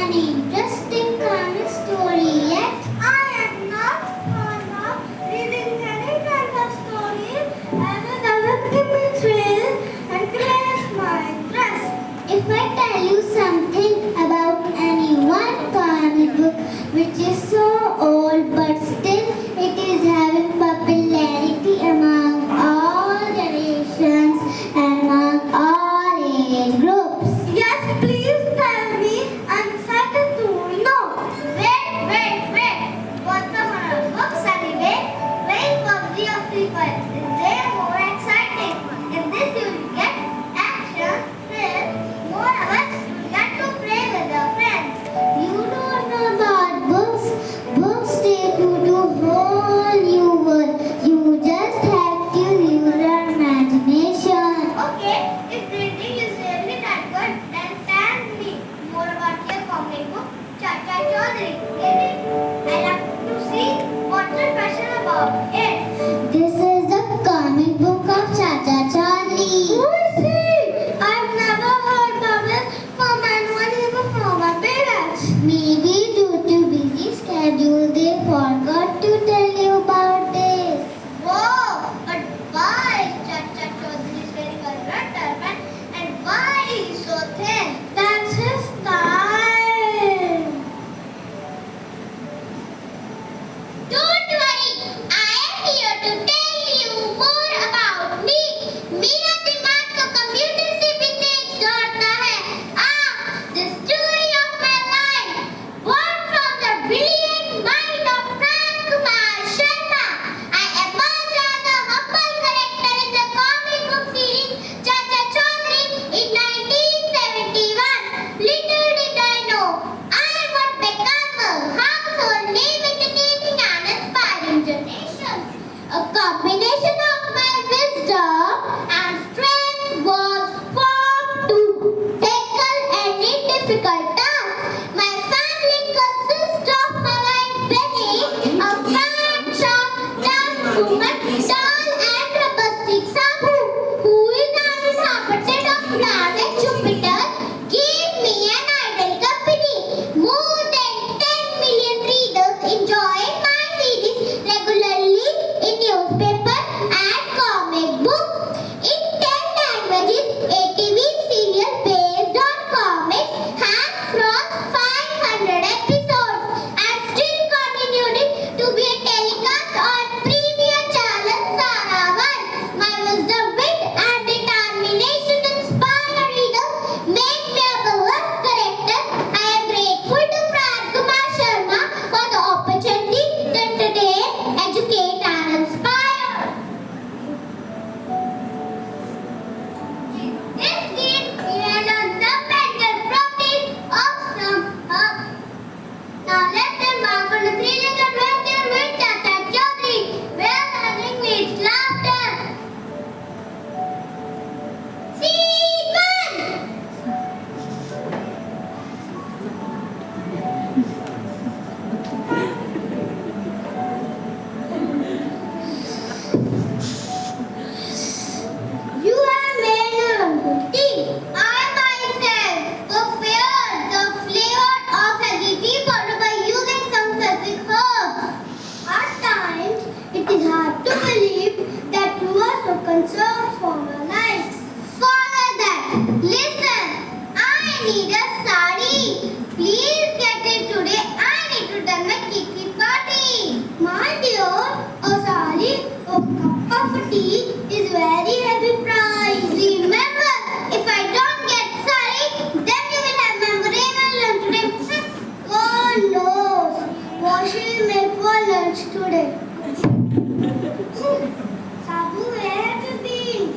an interesting comic story yet? I am not fond of reading any kind of stories as it doesn't give me thrill and creates my interest. If I tell you something about any one comic book which is so old but still it is having popularity among all generations and among all age groups. Yes, please tell me. I'm excited to know. Wait. What's the one of books anyway? Playing PUBG or Free Fire is way more exciting. In this you will get action, thrill, more of us you get to play with your friends. You don't know about books. Books take you to whole new world. You just have to use your imagination. Okay, if reading is really that good, then tell me more about your comic book, Chacha Chaudhary. Maybe I'll have to see what's so special about it. This is the comic book of Chacha Chaudhary. Who is he? I've never heard about it from anyone even from my parents. Maybe due to busy schedule they forgot to tell you about this. Whoa, but why Chacha Chaudhary is wearing a red turban and why he's so thin? That's his style. Don't worry, I am here to tell you more about me. मेरा दिमाग तो computer से भी तेज दौड़ता है. The story of my life, born from the brilliant mind of Pran Kumar Sharma. I emerged as a humble character in the comic book series Chacha Chaudhary in 1971. Little did I know, I would become a household name entertaining and inspiring generations. A combination of my wisdom and strength was formed to tackle any difficult task. My family consists of my wife Benny, a fat, sharp, dark woman, tall and robustic Sabu, who is an inhabitant of planet Jupiter, gave me an idle company. More than 10 million readers enjoy my series regularly in newspaper and comic book. In 10 languages, ATV serial based on comics has crossed 500 episodes and still continuing to be telecast on premier channel Sara One. My wisdom, wit and determination inspire readers, make me a beloved character. I am grateful to Pran Kumar Sharma for the opportunity to entertain, educate and inspire. This gives me an fundamental property of some hub. Now let's embark on a thrilling adventure with Chacha Chaudhary, where learning meets laughter. Scene 1. You have made your own tea. I myself prepared the flavor of healthy tea powder by using some specific herbs. At times, it is hard to believe that you are so concerned for your life. Follow that. Listen, I need a sari. Please get it today. I need to attend my kitty party. My dear, a sari of cup of tea is very heavy price. Remember, if I don't get sari, then you will have memorable lunch today. God knows what she will make for lunch today. Sabu, where have you been?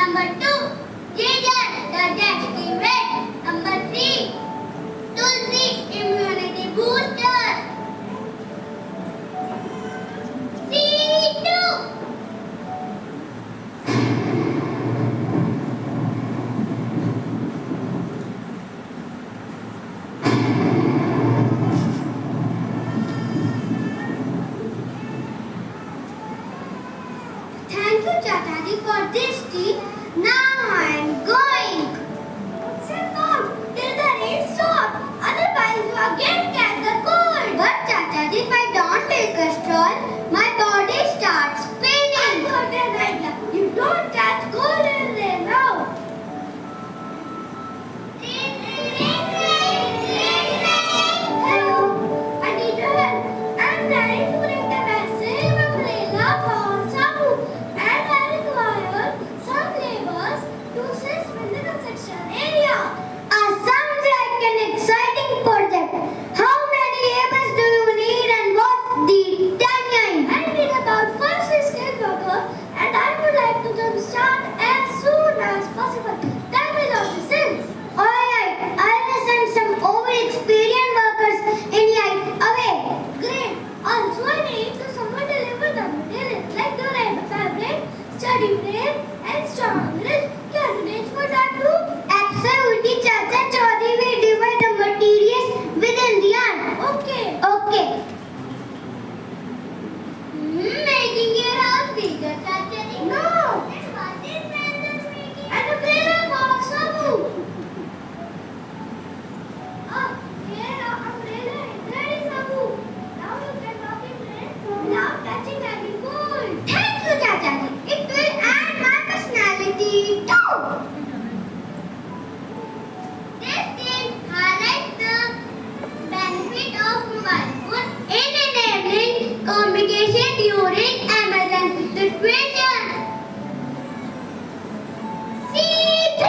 Number 2, ginger, the digestive. Number 3, tulsi, immunity booster. C2. Thank you, Chachaji, for this tea. Now I am going. Sit down till the rain stops. Otherwise, you again catch the cold. But Chachaji, if I don't take a stroll, my body starts spinning. I got an idea. You don't catch cold in rain now. Rain, rain, rain, rain, rain, rain. Hello, I need your help. I'm trying to bring the massive umbrella for Sabu, and I require some laborers to assist with the construction area. Sounds like an exciting project. How many laborers do you need and what's the timeline? I need about 5-6 skilled workers, and I would like to start as soon as possible. Time is of the essence. Alright, I'll send some over-experienced workers in right away. Great. Also, I need to someone deliver the materials like the red fabric, study frame, and strong grid. Can you arrange for that too? Absolutely, Chacha Chaudhary will divide the materials within the yard. Okay. Okay. Making your house bigger, Chachaji. No. Then what is Brandon making? And a umbrella for Sabu. Ah, here our umbrella is ready, Sabu. Now you can walk in rain without catching any cold. Thank you, Chachaji. It will add my personality too. This team highlights the benefit of mobile phone in enabling communication during emergency situation. C3.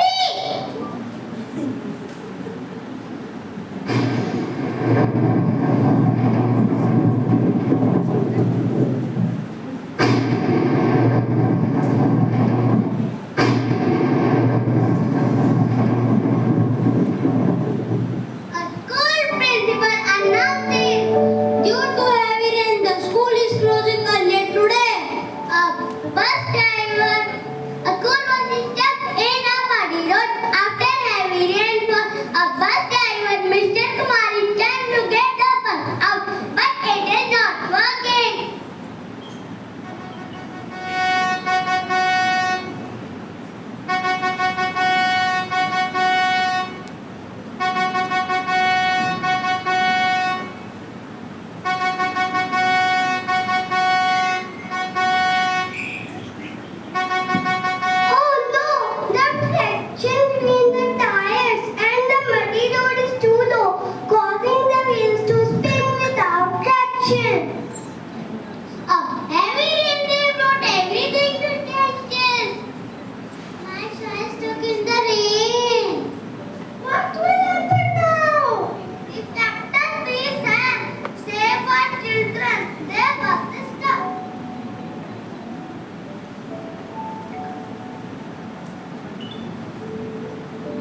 A school principal announced due to heavy rain, the school is closing early today. A bus driver, a school was stuck in a muddy road after heavy rainfall. A bus driver, Mr. Kumar, is trying to get the bus out, but it is not working. Oh no! The friction between the tires and the muddy road is too low, causing the wheels to spin without traction. A heavy rain brought everything to tension. My son is stuck in the rain. What will happen now? The captain please save our children. Their bus is stuck.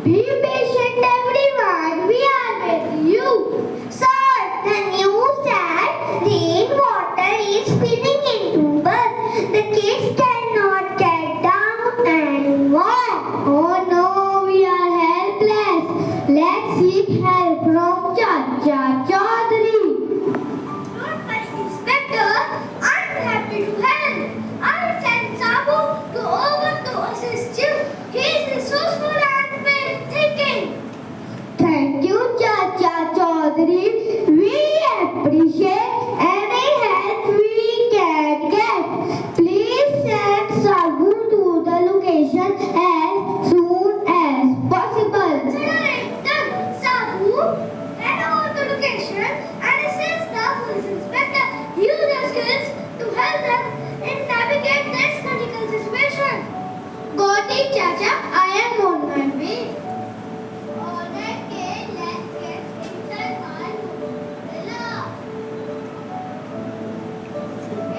Be patient, everyone. We are with you. Sir, the news that rainwater is spilling into bus. The kids cannot get down and walk. Oh no, we are helpless. Let's seek help from Chacha Chaudhary. Don't worry, Inspector. I'm happy to help. I'll send Sabu to over to assist you. He is resourceful and well thinking. Thank you, Chacha Chaudhary. We appreciate any help we can get. Please send Sabu to the location as soon as possible. Consider it done, Sabu. Head over to location and assist the police inspector. Use your skills to help them in navigate this critical situation. Got it, Chacha. I am on my way. Alright, kid, let's get inside my umbrella.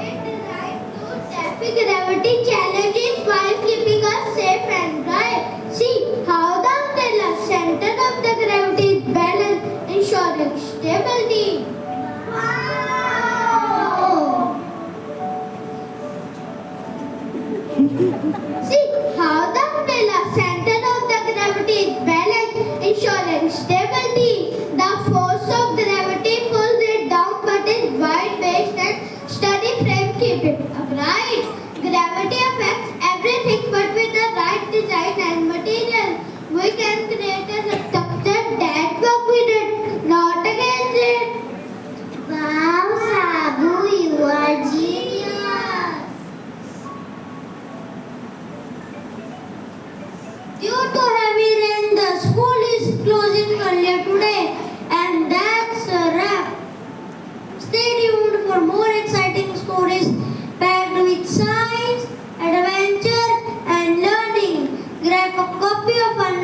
It designed to tackle Gravity challenges while keeping us safe and See how the umbrella center of the gravity is balanced, ensuring stability. The force of gravity pulls it down, but its wide-based and steady frame keep it upright. Gravity affects everything, but with the right design and material, we can create a structure that works with it, not against it. Wow, Sabu, you are genius. Due to heavy rain, the school is closing earlier today, and that's a wrap. Stay tuned for more exciting stories packed with science, adventure, and learning. Grab a copy of our